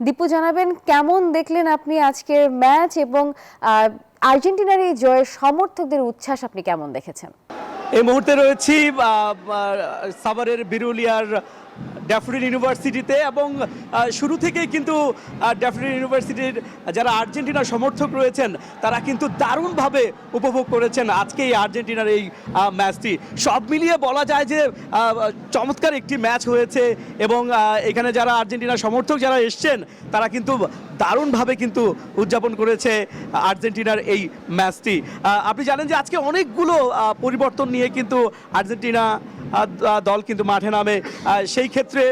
দীপু জানাবেন কেমন দেখলেন আপনি আজকের ম্যাচ এবং আর্জেন্টিনার এই জয়ের সমর্থকদের উচ্ছ্বাস আপনি কেমন দেখেছেন? এই মুহূর্তে রয়েছি সাভারের বিরুলিয়ার ড্যাফোডিল ইউনিভার্সিটিতে এবং শুরু থেকেই কিন্তু ড্যাফোডিল ইউনিভার্সিটির যারা আর্জেন্টিনার সমর্থক রয়েছেন তারা কিন্তু দারুণভাবে উপভোগ করেছেন আজকে এই আর্জেন্টিনার এই ম্যাচটি। সব মিলিয়ে বলা যায় যে চমৎকার একটি ম্যাচ হয়েছে এবং এখানে যারা আর্জেন্টিনার সমর্থক যারা এসছেন তারা কিন্তু দারুণভাবে কিন্তু উদযাপন করেছে আর্জেন্টিনার এই ম্যাচটি। আপনি জানেন যে আজকে অনেকগুলো পরিবর্তন নিয়ে কিন্তু আর্জেন্টিনা দল কিন্তু মাঠে নামে। সেই ক্ষেত্রে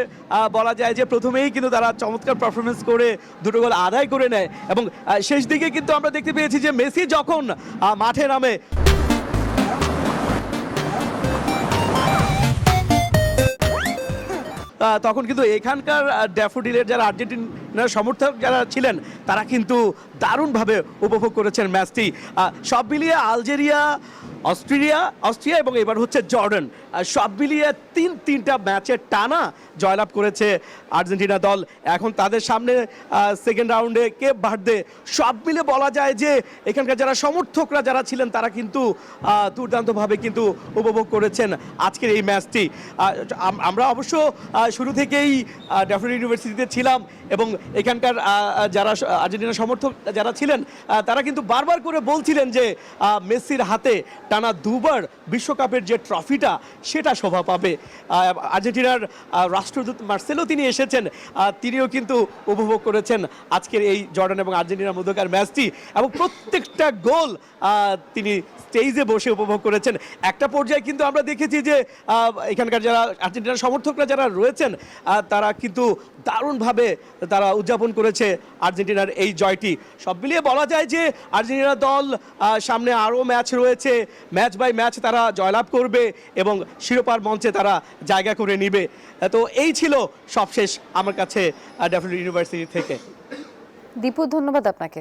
বলা যায় যে প্রথমেই কিন্তু তারা চমৎকার পারফরমেন্স করে দুটো গোল আদায় করে নেয় এবং শেষ দিকে কিন্তু আমরা দেখতে পেয়েছি যে মেসি যখন মাঠে নামে তখন কিন্তু এখানকার ড্যাফোডিলের যারা আর্জেন্টিনার সমর্থক যারা ছিলেন তারা কিন্তু দারুণভাবে উপভোগ করেছেন ম্যাচটি। সব মিলিয়ে আলজেরিয়া, অস্ট্রিয়া এবং এবার হচ্ছে জর্ডান, সব মিলিয়ে তিনটা ম্যাচের টানা জয়লাভ করেছে আর্জেন্টিনা দল। এখন তাদের সামনে সেকেন্ড রাউন্ডে কেপ ভার্দে। সব মিলে বলা যায় যে এখানকার যারা সমর্থকরা যারা ছিলেন তারা কিন্তু দুর্দান্তভাবে কিন্তু উপভোগ করেছেন আজকের এই ম্যাচটি। আমরা অবশ্য শুরু থেকেই ড্যাফোডিল ইউনিভার্সিটিতে ছিলাম এবং এখানকার যারা আর্জেন্টিনা সমর্থক যারা ছিলেন তারা কিন্তু বারবার করে বলছিলেন যে মেসির হাতে টানা দুবার বিশ্বকাপের যে ট্রফিটা সেটা শোভা পাবে। আর্জেন্টিনার রাষ্ট্রদূত মার্সেলো তিনি এসেছেন, তিনিও কিন্তু উপভোগ করেছেন আজকের এই জর্ডান এবং আর্জেন্টিনার মধ্যকার ম্যাচটি এবং প্রত্যেকটা গোল তিনি স্টেজে বসে উপভোগ করেছেন। একটা পর্যায়ে কিন্তু আমরা দেখেছি যে এখানকার যারা আর্জেন্টিনার সমর্থকরা যারা রয়েছেন তারা কিন্তু দারুণভাবে তারা উদযাপন করেছে আর্জেন্টিনার এই জয়টি। সব মিলিয়ে বলা যায় যে আর্জেন্টিনা দল সামনে আরও ম্যাচ রয়েছে, ম্যাচ বাই ম্যাচ তারা জয়লাভ করবে এবং শিরোপার মঞ্চে তারা জায়গা করে নিবে। তো এই ছিল সবশেষ আমার কাছে ড্যাফোডিল ইউনিভার্সিটি থেকে। দীপু, ধন্যবাদ আপনাকে।